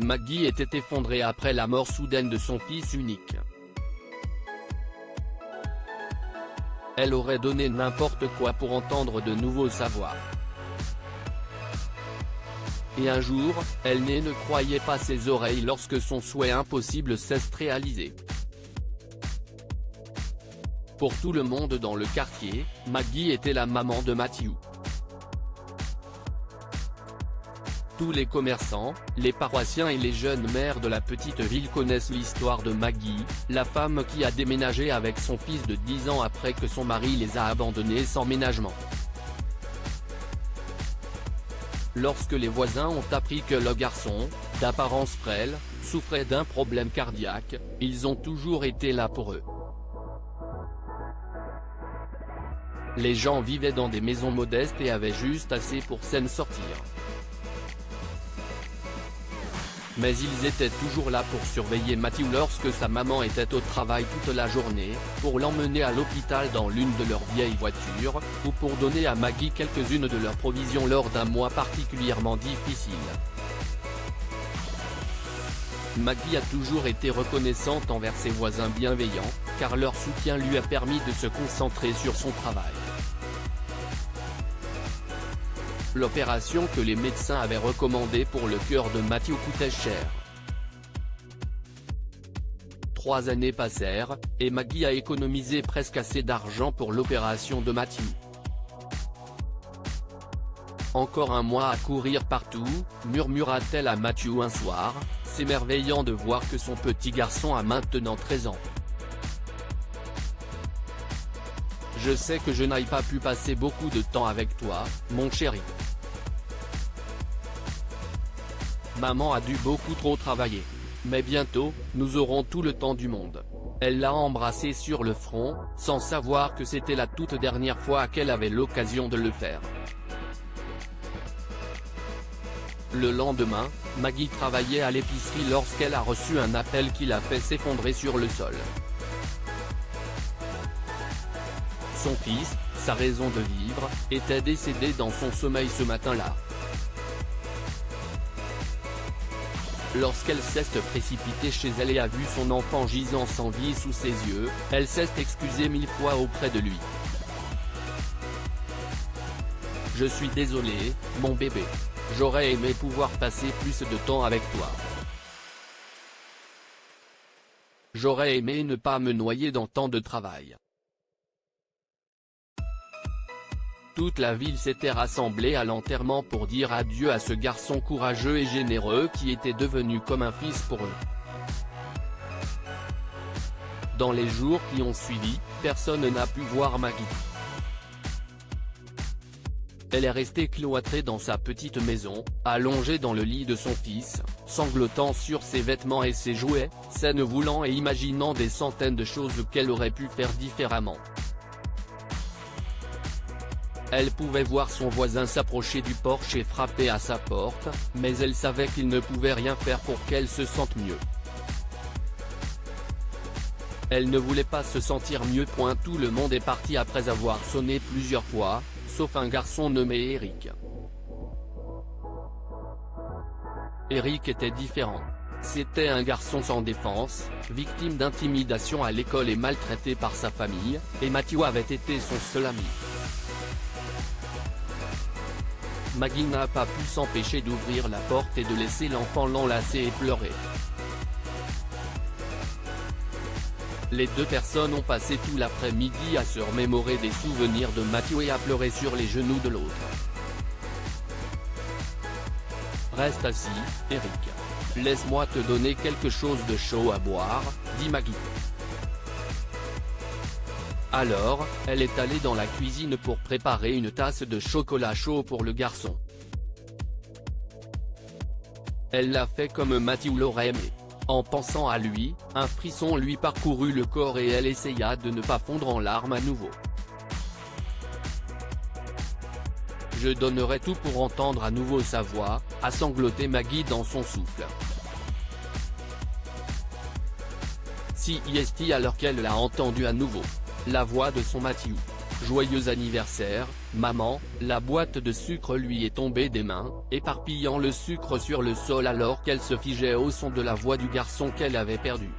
Maggie était effondrée après la mort soudaine de son fils unique. Elle aurait donné n'importe quoi pour entendre de nouveaux savoirs. Et un jour, elle ne croyait pas ses oreilles lorsque son souhait impossible s'est réalisé. Pour tout le monde dans le quartier, Maggie était la maman de Matthew. Tous les commerçants, les paroissiens et les jeunes mères de la petite ville connaissent l'histoire de Maggie, la femme qui a déménagé avec son fils de 10 ans après que son mari les a abandonnés sans ménagement. Lorsque les voisins ont appris que le garçon, d'apparence frêle, souffrait d'un problème cardiaque, ils ont toujours été là pour eux. Les gens vivaient dans des maisons modestes et avaient juste assez pour s'en sortir. Mais ils étaient toujours là pour surveiller Matthew lorsque sa maman était au travail toute la journée, pour l'emmener à l'hôpital dans l'une de leurs vieilles voitures, ou pour donner à Maggie quelques-unes de leurs provisions lors d'un mois particulièrement difficile. Maggie a toujours été reconnaissante envers ses voisins bienveillants, car leur soutien lui a permis de se concentrer sur son travail. L'opération que les médecins avaient recommandée pour le cœur de Matthew coûtait cher. 3 années passèrent, et Maggie a économisé presque assez d'argent pour l'opération de Matthew. Encore un mois à courir partout, murmura-t-elle à Matthew un soir, s'émerveillant de voir que son petit garçon a maintenant 13 ans. Je sais que je n'ai pas pu passer beaucoup de temps avec toi, mon chéri. Maman a dû beaucoup trop travailler. Mais bientôt, nous aurons tout le temps du monde. Elle l'a embrassé sur le front, sans savoir que c'était la toute dernière fois qu'elle avait l'occasion de le faire. Le lendemain, Maggie travaillait à l'épicerie lorsqu'elle a reçu un appel qui l'a fait s'effondrer sur le sol. Son fils, sa raison de vivre, était décédé dans son sommeil ce matin-là. Lorsqu'elle s'est précipitée chez elle et a vu son enfant gisant sans vie sous ses yeux, elle s'est excusée 1000 fois auprès de lui. « Je suis désolée, mon bébé. J'aurais aimé pouvoir passer plus de temps avec toi. J'aurais aimé ne pas me noyer dans tant de travail. » Toute la ville s'était rassemblée à l'enterrement pour dire adieu à ce garçon courageux et généreux qui était devenu comme un fils pour eux. Dans les jours qui ont suivi, personne n'a pu voir Maggie. Elle est restée cloîtrée dans sa petite maison, allongée dans le lit de son fils, sanglotant sur ses vêtements et ses jouets, s'en voulant et imaginant des centaines de choses qu'elle aurait pu faire différemment. Elle pouvait voir son voisin s'approcher du porche et frapper à sa porte, mais elle savait qu'il ne pouvait rien faire pour qu'elle se sente mieux. Elle ne voulait pas se sentir mieux. Tout le monde est parti après avoir sonné plusieurs fois, sauf un garçon nommé Eric. Eric était différent. C'était un garçon sans défense, victime d'intimidation à l'école et maltraité par sa famille, et Matthew avait été son seul ami. Maggie n'a pas pu s'empêcher d'ouvrir la porte et de laisser l'enfant l'enlacer et pleurer. Les deux personnes ont passé tout l'après-midi à se remémorer des souvenirs de Matthew et à pleurer sur les genoux de l'autre. « Reste assis, Eric. Laisse-moi te donner quelque chose de chaud à boire, » dit Maggie. Alors, elle est allée dans la cuisine pour préparer une tasse de chocolat chaud pour le garçon. Elle l'a fait comme Matthew l'aurait aimé. En pensant à lui, un frisson lui parcourut le corps et elle essaya de ne pas fondre en larmes à nouveau. « Je donnerais tout pour entendre à nouveau sa voix », a sangloté Maggie dans son souffle. Si est alors qu'elle l'a entendu à nouveau. La voix de son Matthew. Joyeux anniversaire, maman. La boîte de sucre lui est tombée des mains, éparpillant le sucre sur le sol alors qu'elle se figeait au son de la voix du garçon qu'elle avait perdu.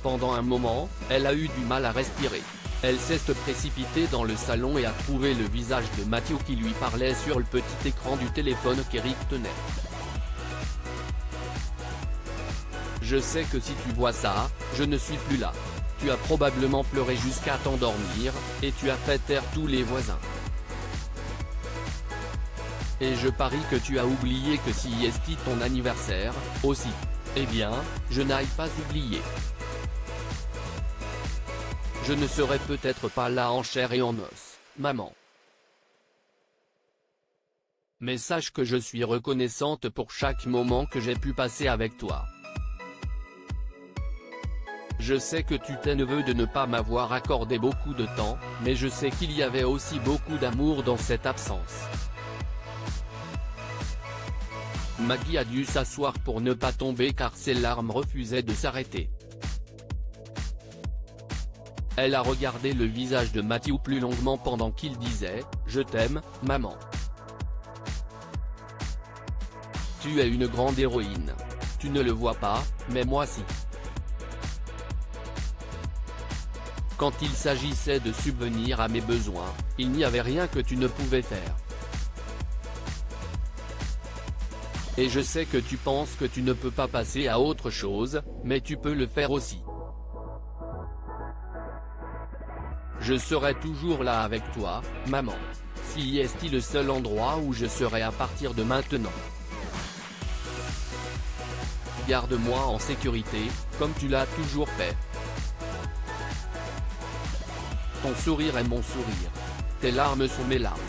Pendant un moment, elle a eu du mal à respirer. Elle s'est précipitée dans le salon et a trouvé le visage de Matthew qui lui parlait sur le petit écran du téléphone qu'Eric tenait. Je sais que si tu vois ça, je ne suis plus là. Tu as probablement pleuré jusqu'à t'endormir, et tu as fait taire tous les voisins. Et je parie que tu as oublié que si est ton anniversaire, aussi. Eh bien, je n'aille pas oublier. Je ne serai peut-être pas là en chair et en os, maman. Mais sache que je suis reconnaissante pour chaque moment que j'ai pu passer avec toi. Je sais que tu t'es neveu de ne pas m'avoir accordé beaucoup de temps, mais je sais qu'il y avait aussi beaucoup d'amour dans cette absence. Maggie a dû s'asseoir pour ne pas tomber car ses larmes refusaient de s'arrêter. Elle a regardé le visage de Matthew plus longuement pendant qu'il disait « Je t'aime, maman. Tu es une grande héroïne. Tu ne le vois pas, mais moi si. » Quand il s'agissait de subvenir à mes besoins, il n'y avait rien que tu ne pouvais faire. Et je sais que tu penses que tu ne peux pas passer à autre chose, mais tu peux le faire aussi. Je serai toujours là avec toi, maman. Si est le seul endroit où je serai à partir de maintenant. Garde-moi en sécurité, comme tu l'as toujours fait. Ton sourire est mon sourire. Tes larmes sont mes larmes.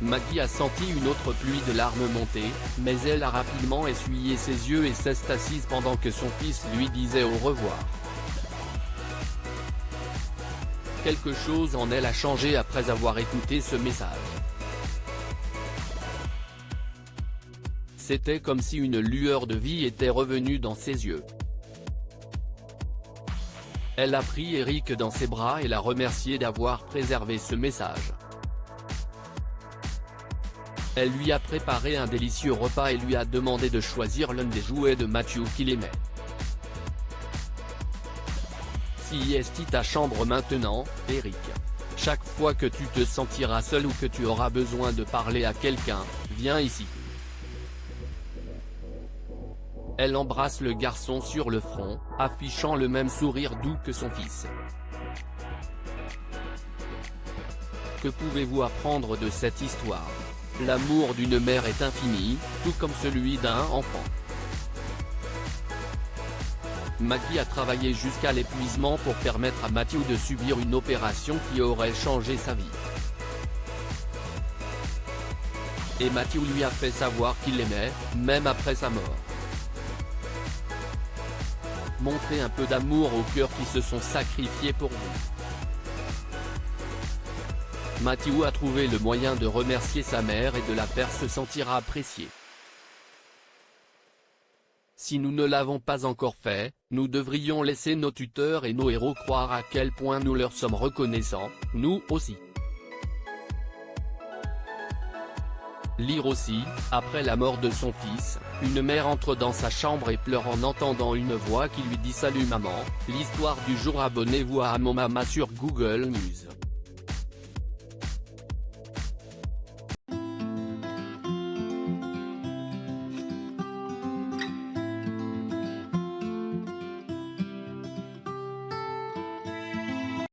Maggie a senti une autre pluie de larmes monter, mais elle a rapidement essuyé ses yeux et s'est assise pendant que son fils lui disait au revoir. Quelque chose en elle a changé après avoir écouté ce message. C'était comme si une lueur de vie était revenue dans ses yeux. Elle a pris Eric dans ses bras et l'a remercié d'avoir préservé ce message. Elle lui a préparé un délicieux repas et lui a demandé de choisir l'un des jouets de Matthew qu'il aimait. Si est ta chambre maintenant, Eric. Chaque fois que tu te sentiras seul ou que tu auras besoin de parler à quelqu'un, viens ici. Elle embrasse le garçon sur le front, affichant le même sourire doux que son fils. Que pouvez-vous apprendre de cette histoire? L'amour d'une mère est infini, tout comme celui d'un enfant. Maggie a travaillé jusqu'à l'épuisement pour permettre à Matthew de subir une opération qui aurait changé sa vie. Et Matthew lui a fait savoir qu'il l'aimait, même après sa mort. Montrez un peu d'amour aux cœurs qui se sont sacrifiés pour vous. Matthew a trouvé le moyen de remercier sa mère et de la faire se sentir appréciée. Si nous ne l'avons pas encore fait, nous devrions laisser nos tuteurs et nos héros croire à quel point nous leur sommes reconnaissants, nous aussi. Lire aussi, après la mort de son fils, une mère entre dans sa chambre et pleure en entendant une voix qui lui dit « Salut maman », l'histoire du jour. Abonnez-vous à Mon Mama sur Google News.